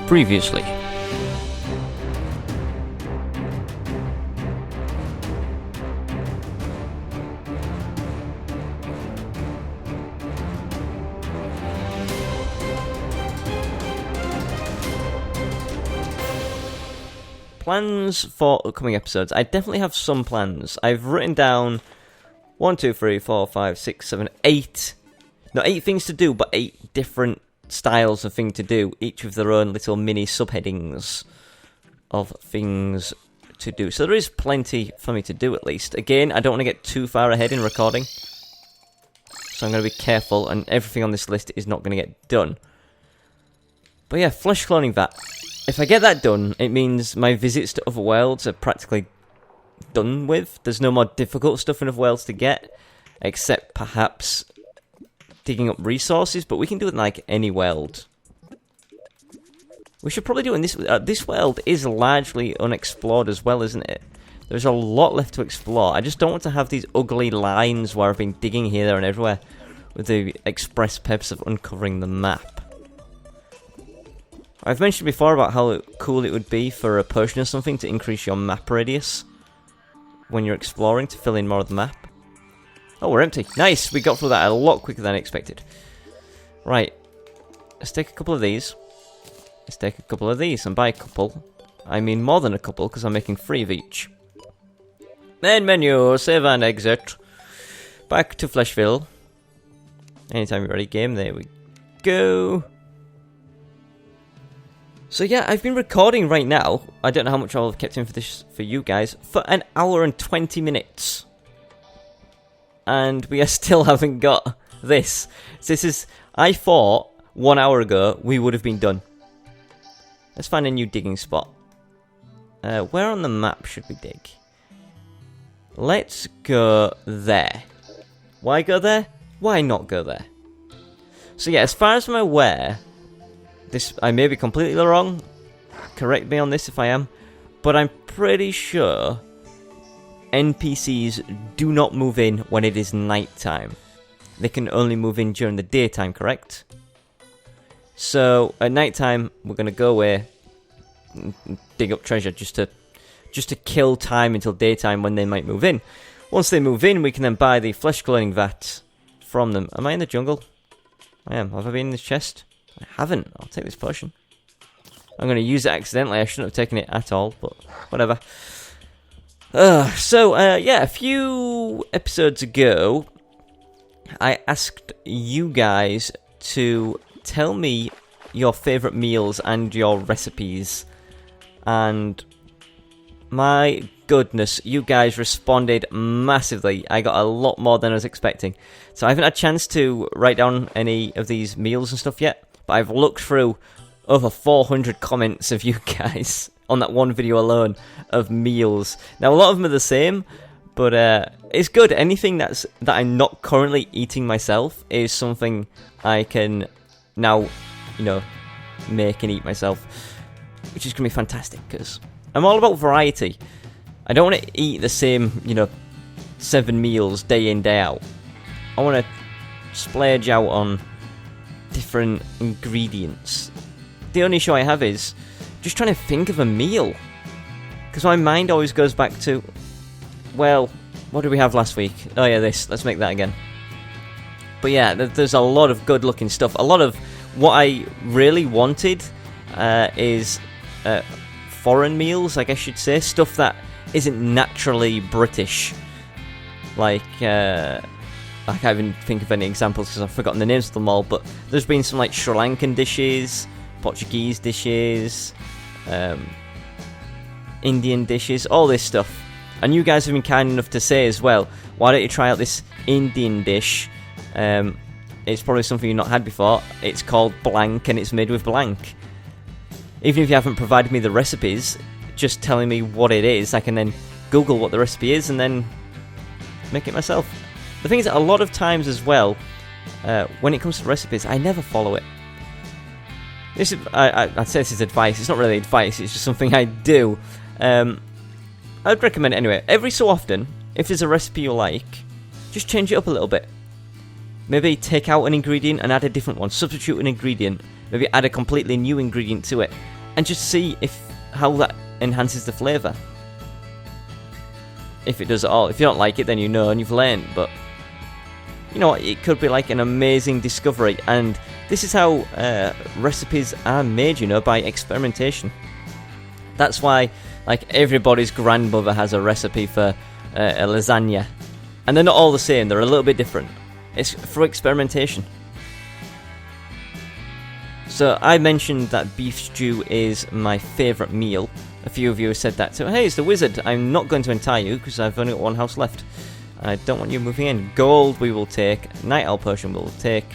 Previously. Plans for upcoming episodes. I definitely have some plans. I've written down 1, 2, 3, 4, 5, 6, 7, 8. Not 8 things to do, but 8 different styles of thing to do, each with their own little mini subheadings of things to do. So there is plenty for me to do, at least. Again, I don't want to get too far ahead in recording, so I'm going to be careful, and everything on this list is not going to get done. But yeah, Flesh Cloning Vat. If I get that done, it means my visits to other worlds are practically done with. There's no more difficult stuff in other worlds to get, except perhaps digging up resources, but we can do it in like any world. We should probably do it in this. This world is largely unexplored as well, isn't it? There's a lot left to explore. I just don't want to have these ugly lines where I've been digging here, there, and everywhere with the express purpose of uncovering the map. I've mentioned before about how cool it would be for a potion or something to increase your map radius when you're exploring, to fill in more of the map. Oh, we're empty. Nice! We got through that a lot quicker than I expected. Right. Let's take a couple of these. Let's take a couple of these. And by a couple, I mean more than a couple, because I'm making 3 of each. Main menu, save and exit. Back to Fleshville. Anytime you're ready, game. There we go. So yeah, I've been recording right now. I don't know how much I've kept in for this for you guys. For an hour and 20 minutes. And we still haven't got this. So this is, I thought 1 hour ago we would have been done. Let's find a new digging spot. Where on the map should we dig? Let's go there. Why go there? Why not go there? So yeah, as far as I'm aware, this, I may be completely wrong. Correct me on this if I am. But I'm pretty sure NPCs do not move in when it is night time. They can only move in during the daytime, correct? So at night time, we're gonna go away and dig up treasure just to kill time until daytime when they might move in. Once they move in, we can then buy the Flesh Cloning Vat from them. Am I in the jungle? I am. Have I been in this chest? I haven't. I'll take this potion. I'm gonna use it accidentally. I shouldn't have taken it at all, but whatever. Yeah, a few episodes ago, I asked you guys to tell me your favourite meals and your recipes. And my goodness, you guys responded massively. I got a lot more than I was expecting. So I haven't had a chance to write down any of these meals and stuff yet, but I've looked through over 400 comments of you guys on that one video alone of meals. Now, a lot of them are the same, but it's good. Anything that I'm not currently eating myself is something I can now, make and eat myself, which is going to be fantastic, because I'm all about variety. I don't want to eat the same, 7 meals day in, day out. I want to splurge out on different ingredients. The only issue I have is just trying to think of a meal, because my mind always goes back to, well, what did we have last week? Oh yeah, this. Let's make that again. But yeah, there's a lot of good looking stuff. A lot of what I really wanted is foreign meals, I guess you'd say. Stuff that isn't naturally British. Like, I can't even think of any examples because I've forgotten the names of them all, but there's been some like Sri Lankan dishes, Portuguese dishes, Indian dishes, all this stuff. And you guys have been kind enough to say as well, why don't you try out this Indian dish? It's probably something you've not had before. It's called blank and it's made with blank. Even if you haven't provided me the recipes, just telling me what it is, I can then Google what the recipe is and then make it myself. The thing is that a lot of times as well, when it comes to recipes, I never follow it. This is, I'd say this is advice. It's not really advice, it's just something I do. I'd recommend it anyway. Every so often, if there's a recipe you like, just change it up a little bit. Maybe take out an ingredient and add a different one. Substitute an ingredient. Maybe add a completely new ingredient to it. and just see how that enhances the flavour. If it does at all. If you don't like it, then you know and you've learned, but you know what, it could be like an amazing discovery, and this is how recipes are made, you know, by experimentation. That's why, like, everybody's grandmother has a recipe for a lasagna, and they're not all the same, they're a little bit different. It's for experimentation. So I mentioned that beef stew is my favourite meal. A few of you have said that. So hey, it's the wizard. I'm not going to entire you because I've only got one house left. I don't want you moving in. Gold we will take. Night Owl potion we will take.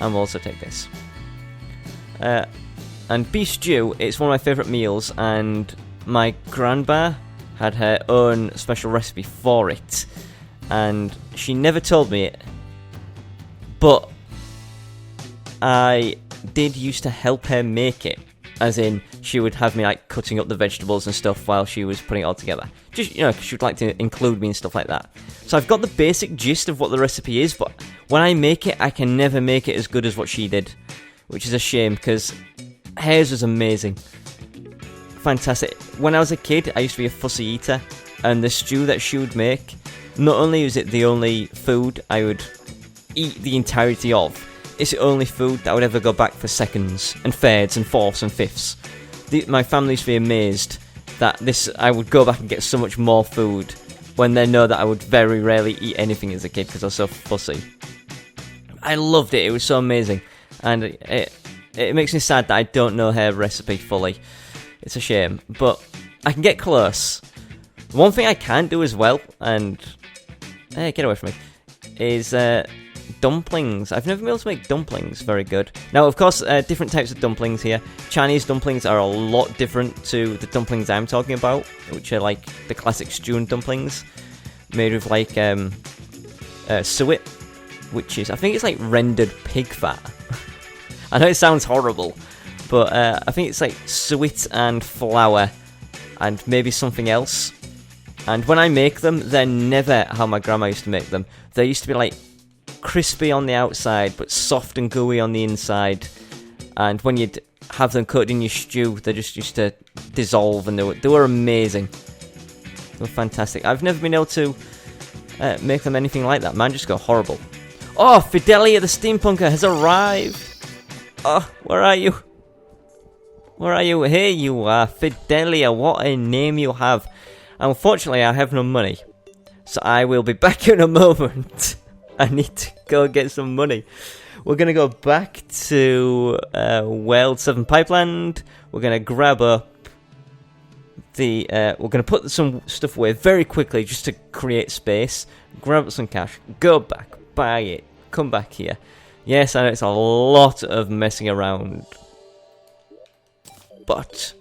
And we'll also take this. And beef stew, it's one of my favourite meals. And my grandma had her own special recipe for it. And she never told me it. But I did used to help her make it. As in, she would have me like cutting up the vegetables and stuff while she was putting it all together. Just, you know, she would like to include me and stuff like that. So I've got the basic gist of what the recipe is, but when I make it, I can never make it as good as what she did. Which is a shame, because hers was amazing. Fantastic. When I was a kid, I used to be a fussy eater, and the stew that she would make, not only was it the only food I would eat the entirety of, it's the only food that I would ever go back for seconds, and thirds, and fourths, and fifths. My family used to be amazed that I would go back and get so much more food, when they know that I would very rarely eat anything as a kid because I was so fussy. I loved it, it was so amazing, and it makes me sad that I don't know her recipe fully. It's a shame, but I can get close. One thing I can't do as well, and hey, get away from me, is dumplings. I've never been able to make dumplings very good. Now, of course, different types of dumplings here. Chinese dumplings are a lot different to the dumplings I'm talking about, which are like the classic stew dumplings, made with like suet, which is, I think it's like rendered pig fat. I know it sounds horrible, but I think it's like suet and flour and maybe something else. And when I make them, they're never how my grandma used to make them. They used to be like crispy on the outside, but soft and gooey on the inside. And when you'd have them cooked in your stew, they just used to dissolve, and they were amazing. They were fantastic. I've never been able to make them anything like that. Man, just go horrible. Oh, Fidelia the Steampunker has arrived. Oh, where are you? Where are you? Here you are, Fidelia. What a name you have. Unfortunately, I have no money, so I will be back in a moment. I need to go get some money. We're going to go back to World 7 Pipeland. We're going to grab up the... we're going to put some stuff away very quickly just to create space. Grab up some cash. Go back. Buy it. Come back here. Yes, I know it's a lot of messing around, but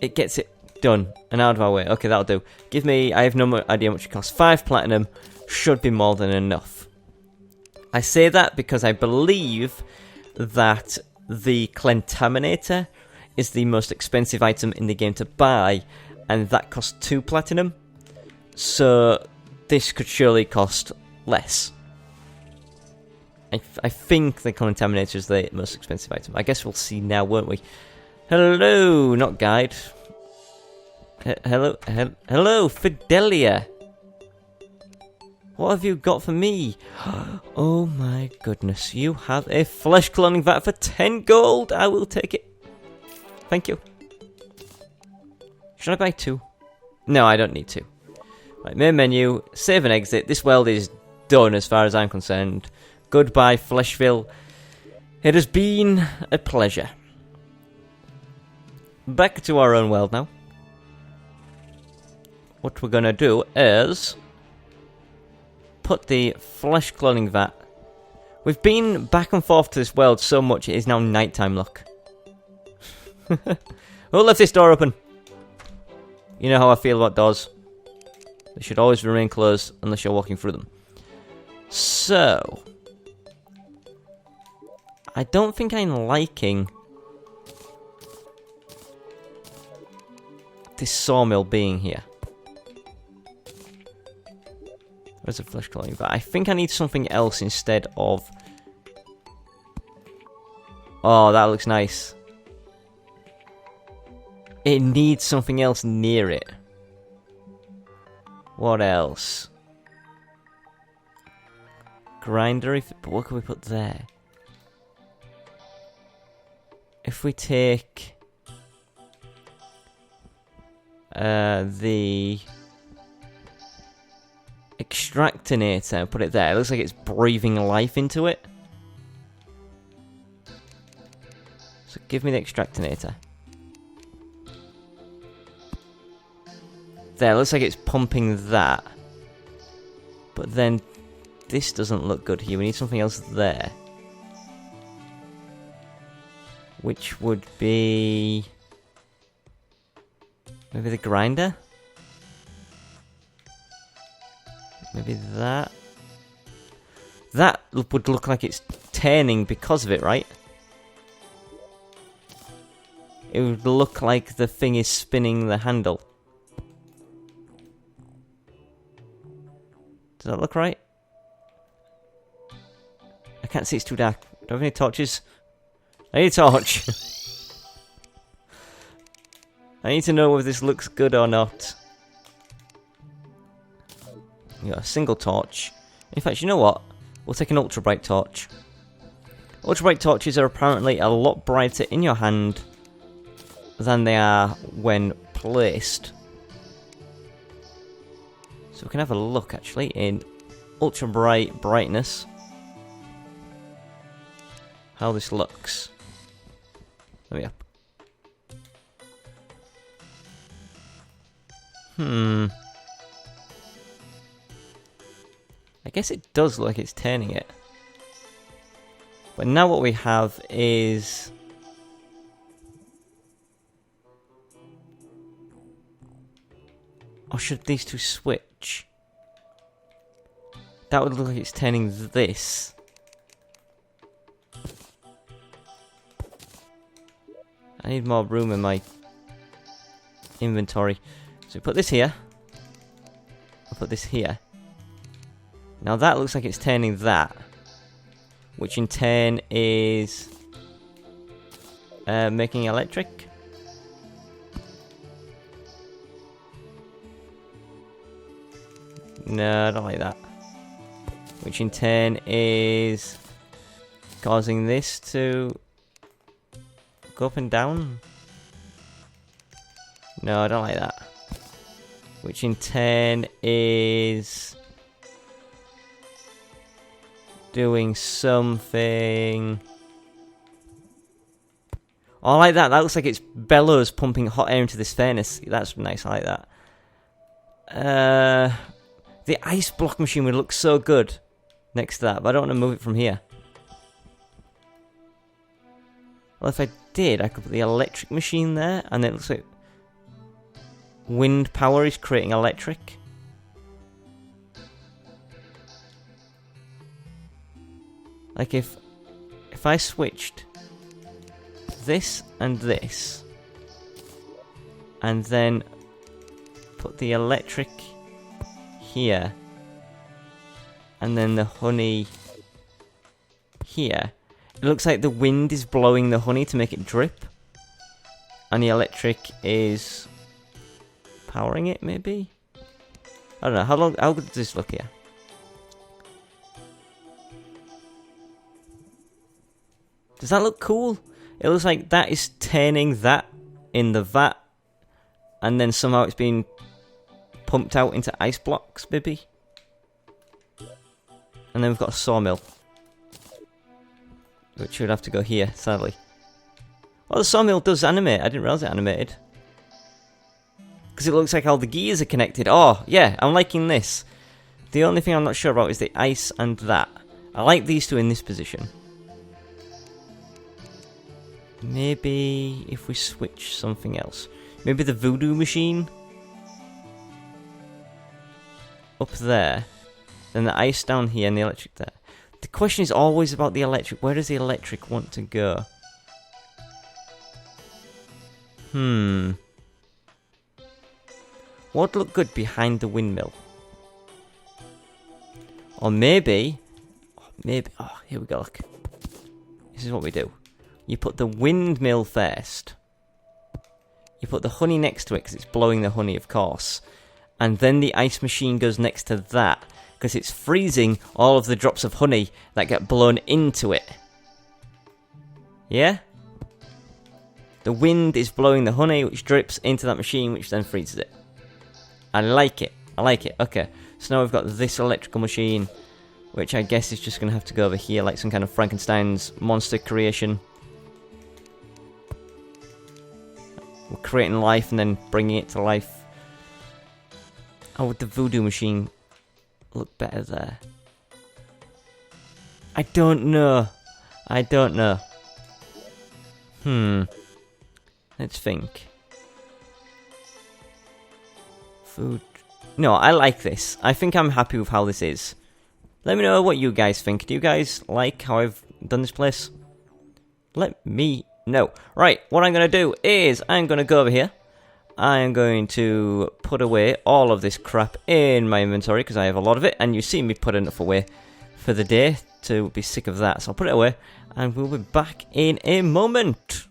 it gets it done and out of our way. Okay, that'll do. Give me... I have no idea how much it costs. 5 platinum should be more than enough. I say that because I believe that the Clentaminator is the most expensive item in the game to buy, and that costs 2 platinum. So this could surely cost less. I think the Contaminator is the most expensive item. I guess we'll see now, won't we? Hello, not guide. Hello, Fidelia. What have you got for me? Oh my goodness, you have a Flesh Cloning Vat for 10 gold. I will take it. Thank you. Should I buy 2? No, I don't need 2. Right, main menu, save and exit. This world is done as far as I'm concerned. Goodbye, Fleshville. It has been a pleasure. Back to our own world now. What we're going to do is put the Flesh Cloning Vat. We've been back and forth to this world so much it is now nighttime, look. Who left this door open? You know how I feel about doors. They should always remain closed unless you're walking through them. So... I don't think I'm liking this sawmill being here. Where's the Flesh Cloning Vat? I think I need something else instead of... Oh, that looks nice. It needs something else near it. What else? Grinder, but what can we put there? If we take the extractinator and put it there, it looks like it's breathing life into it. So give me the extractinator. There, looks like it's pumping that. But then this doesn't look good here. We need something else there. Which would be... maybe the grinder? Maybe that? That would look like it's turning because of it, right? It would look like the thing is spinning the handle. Does that look right? I can't see, it's too dark. Do I have any torches? I need a torch. I need to know whether this looks good or not. You got a single torch. In fact, you know what? We'll take an ultra bright torch. Ultra bright torches are apparently a lot brighter in your hand than they are when placed. So we can have a look actually in ultra bright brightness. How this looks. Let me up. I guess it does look like it's turning it. But now what we have is... or should these two switch? That would look like it's turning this. I need more room in my inventory. So we put this here. I'll put this here. Now that looks like it's turning that. Which in turn is... making electric. No, I don't like that. Which in turn is... causing this to... go up and down. No, I don't like that. Which in turn is... doing something... oh, I like that. That looks like it's bellows pumping hot air into this furnace. That's nice, I like that. The ice block machine would look so good next to that, but I don't want to move it from here. Well, if I did, I could put the electric machine there, and it looks like wind power is creating electric. Like if I switched this and this, and then put the electric here, and then the honey here, it looks like the wind is blowing the honey to make it drip, and the electric is powering it, maybe? I don't know, how good does this look here? Does that look cool? It looks like that is turning that in the vat, and then somehow it's being pumped out into ice blocks, maybe? And then we've got a sawmill, which would have to go here, sadly. Well, the sawmill does animate. I didn't realise it animated. Because it looks like all the gears are connected. Oh, yeah, I'm liking this. The only thing I'm not sure about is the ice and that. I like these two in this position. Maybe if we switch something else. Maybe the voodoo machine up there. Then the ice down here and the electric there. The question is always about the electric. Where does the electric want to go? What would look good behind the windmill? Or maybe... oh, here we go, look. This is what we do. You put the windmill first. You put the honey next to it because it's blowing the honey, of course. And then the ice machine goes next to that because it's freezing all of the drops of honey that get blown into it. Yeah? The wind is blowing the honey, which drips into that machine, which then freezes it. I like it. I like it. Okay. So now we've got this electrical machine, which I guess is just going to have to go over here like some kind of Frankenstein's monster creation. We're creating life and then bringing it to life. How would the voodoo machine look better there? I don't know. I don't know. Let's think. Food. No, I like this. I think I'm happy with how this is. Let me know what you guys think. Do you guys like how I've done this place? Let me know. Right, what I'm going to do is I'm going to go over here. I am going to put away all of this crap in my inventory because I have a lot of it. And you see me put enough away for the day to be sick of that. So I'll put it away and we'll be back in a moment.